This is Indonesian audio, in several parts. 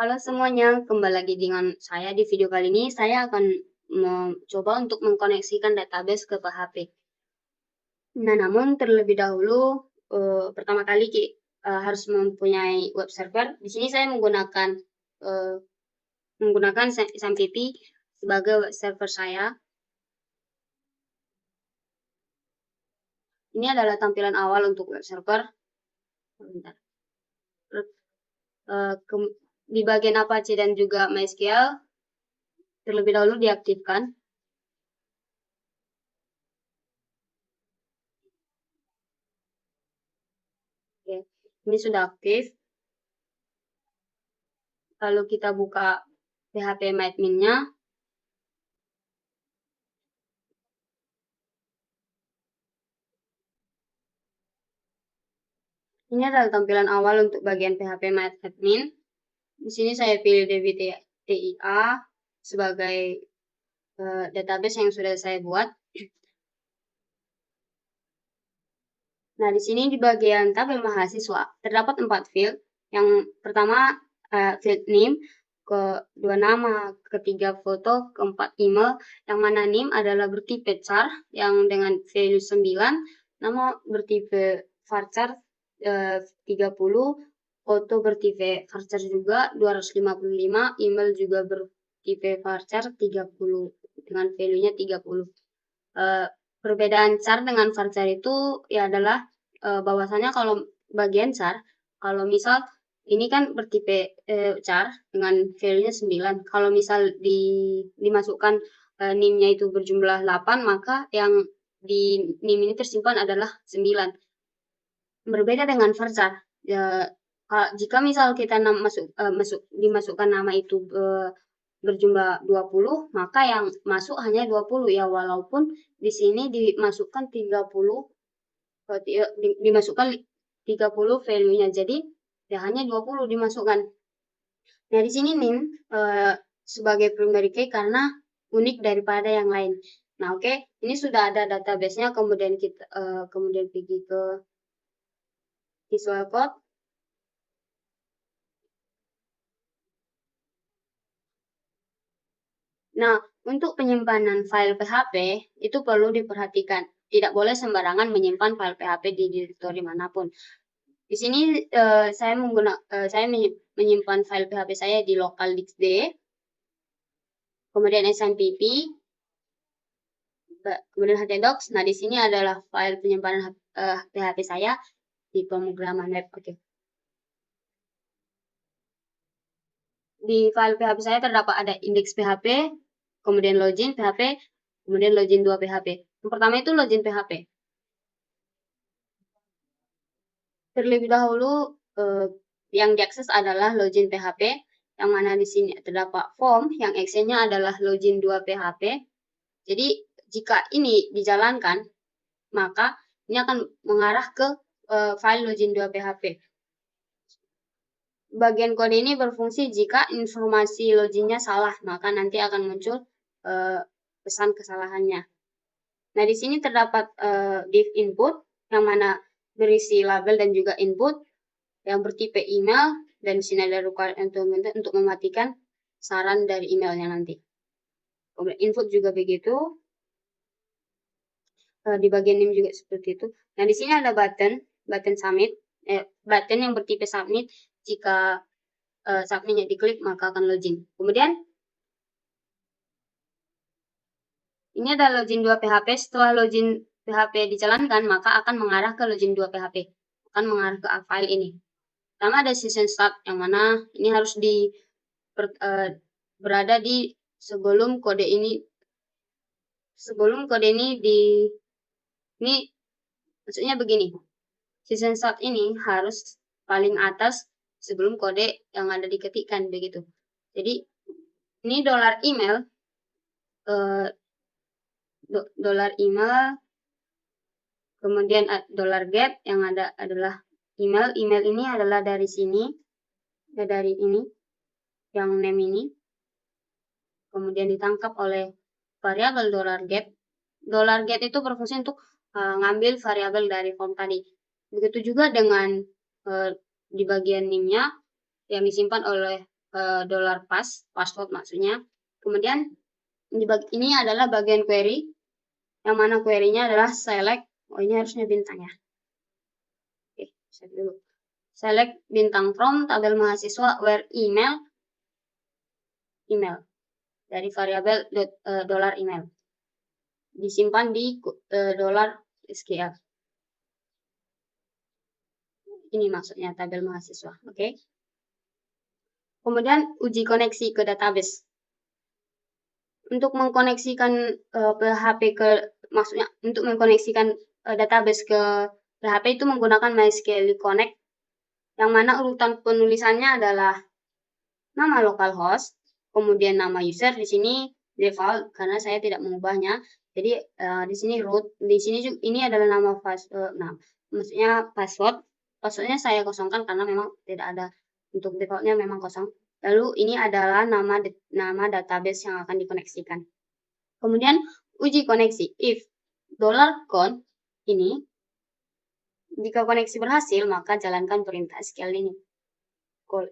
Halo semuanya, kembali lagi dengan saya. Di video kali ini saya akan mencoba untuk mengkoneksikan database ke PHP. Nah, namun terlebih dahulu pertama kali harus mempunyai web server. Di sini saya menggunakan SMTP sebagai web server saya. Ini adalah tampilan awal untuk web server. Bentar. Di bagian Apache dan juga MySQL terlebih dahulu diaktifkan. Oke, ini sudah aktif. Lalu kita buka php-admin-nya. Ini adalah tampilan awal untuk bagian php-admin. Di sini saya pilih DBTIA sebagai database yang sudah saya buat. Nah, di sini di bagian tabel mahasiswa terdapat 4 field. Yang pertama field name, kedua nama, ketiga foto, keempat email. Yang mana name adalah bertipe char yang dengan value 9, nama bertipe varchar 30, foto bertipe varchar juga 255, email juga bertipe varchar 30 dengan value-nya 30. Perbedaan char dengan varchar itu ya adalah bahwasanya kalau bagian char, kalau misal ini kan bertipe char dengan value-nya 9. Kalau misal dimasukkan NIM-nya itu berjumlah 8, maka yang di NIM ini tersimpan adalah 9. Berbeda dengan varchar. Jika misal kita dimasukkan nama itu berjumlah 20, maka yang masuk hanya 20 ya, walaupun di sini dimasukkan 30 value-nya, jadi ya hanya 20 dimasukkan. Nah, di sini NIM sebagai primary key karena unik daripada yang lain. Nah, oke, ini sudah ada database-nya, kemudian kita pergi ke Visual Code. Nah, untuk penyimpanan file PHP itu perlu diperhatikan. Tidak boleh sembarangan menyimpan file PHP di direktori manapun. Di sini saya menyimpan file PHP saya di local disk D, kemudian SMTP, kemudian htdocs. Nah, di sini adalah file penyimpanan PHP saya di pemrograman web. Oke. Di file PHP saya terdapat ada index PHP, kemudian login PHP, kemudian login 2 PHP. Yang pertama itu login PHP. Terlebih dahulu yang diakses adalah login PHP, yang mana di sini terdapat form yang actionnya adalah login 2 PHP. Jadi jika ini dijalankan, maka ini akan mengarah ke file login 2 PHP. Bagian kode ini berfungsi jika informasi loginnya salah, maka nanti akan muncul pesan kesalahannya. Nah, di sini terdapat div input yang mana berisi label dan juga input yang bertipe email, dan di sini ada requirement untuk mematikan saran dari emailnya nanti. Kemudian input juga begitu. Di bagian ini juga seperti itu. Nah, di sini ada button submit, button yang bertipe submit. Jika submitnya diklik maka akan login. Kemudian ini adalah login 2 PHP. Setelah login PHP dijalankan, maka akan mengarah ke login 2 PHP. Akan mengarah ke file ini. Pertama ada session start, yang mana ini harus berada di sebelum kode ini. Ini maksudnya begini. Session start ini harus paling atas sebelum kode yang ada diketikkan begitu. Jadi ini $email kemudian $get yang ada adalah email. Email ini adalah dari sini, dari ini yang name ini, kemudian ditangkap oleh variabel $get. $get itu berfungsi untuk ngambil variabel dari form tadi. Begitu juga dengan di bagian name-nya yang disimpan oleh password maksudnya. Kemudian ini adalah bagian query, yang mana query-nya adalah select. Oh, ini harusnya bintang ya. Oke, set dulu. Select bintang from tabel mahasiswa where email dari variabel $email disimpan di $SQL. Ini maksudnya tabel mahasiswa, oke? Kemudian uji koneksi ke database. Untuk mengkoneksikan PHP maksudnya untuk mengkoneksikan database ke PHP itu menggunakan MySQL Connect, yang mana urutan penulisannya adalah nama localhost, kemudian nama user di sini default karena saya tidak mengubahnya. Jadi di sini root, di sini juga, ini adalah nama maksudnya password. Passwordnya saya kosongkan karena memang tidak ada, untuk defaultnya memang kosong. Lalu ini adalah nama database yang akan dikoneksikan. Kemudian uji koneksi. If $count ini jika koneksi berhasil, maka jalankan perintah SQL ini. Call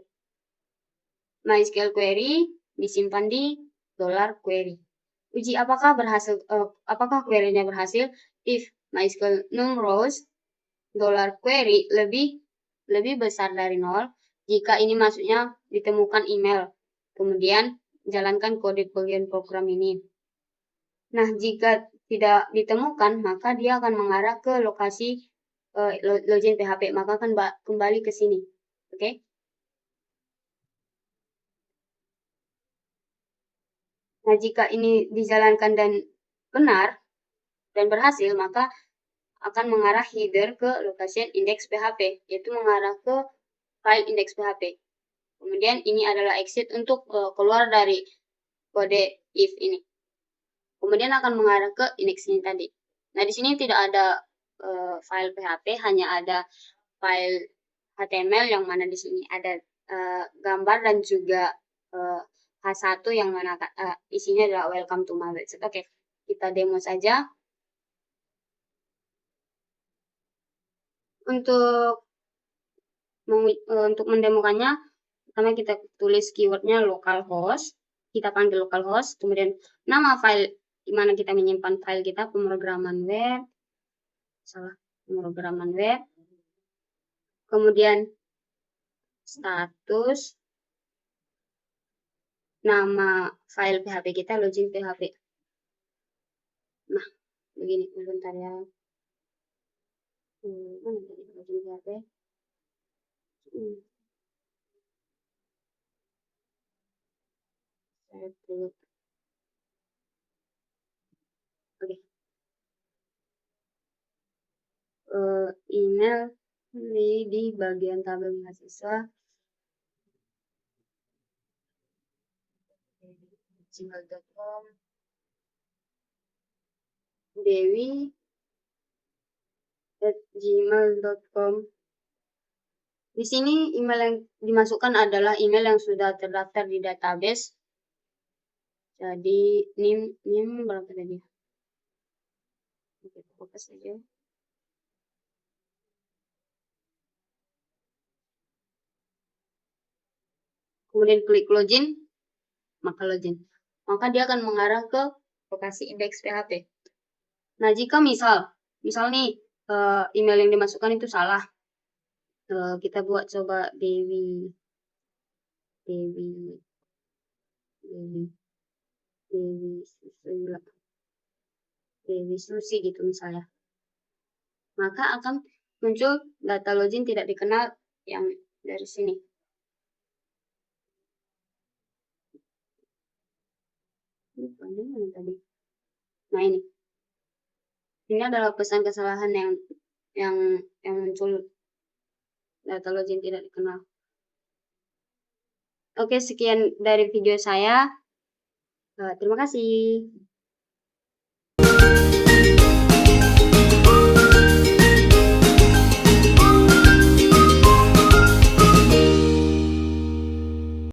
MySQL query disimpan di $query. Uji apakah query-nya berhasil? If MySQL num rows $query lebih besar dari 0, jika ini maksudnya ditemukan email. Kemudian jalankan kode bagian program ini. Nah, jika tidak ditemukan, maka dia akan mengarah ke lokasi login PHP, maka akan kembali ke sini. Oke? Nah, jika ini dijalankan dan benar dan berhasil, maka akan mengarah header ke location index PHP, yaitu mengarah ke file index PHP. Kemudian ini adalah exit untuk keluar dari kode if ini. Kemudian akan mengarah ke index ini tadi. Nah, di sini tidak ada file PHP, hanya ada file HTML yang mana di sini ada gambar dan juga H1 yang mana isinya adalah welcome to my website. Oke, kita demo saja. Untuk mendemokannya, pertama kita tulis keywordnya localhost, kita panggil localhost, kemudian nama file di mana kita menyimpan file kita, pemrograman web, kemudian status, nama file PHP kita login PHP. Nah, begini sebentar ya. Mana tadi login PHP? Oke. Email di bagian tabel mahasiswa gmail.com dewi@gmail.com. Di sini email yang dimasukkan adalah email yang sudah terdaftar di database. Jadi NIM berapa tadi? Oke, fokus saja. Kemudian klik login, maka login. Maka dia akan mengarah ke lokasi indeks PHP. Nah, jika misal nih email yang dimasukkan itu salah, kita buat coba Dewi Susi gitu misalnya, maka akan muncul data login tidak dikenal yang dari sini. Nah, ini adalah pesan kesalahan yang muncul data login tidak dikenal. Oke, sekian dari video saya. Terima kasih.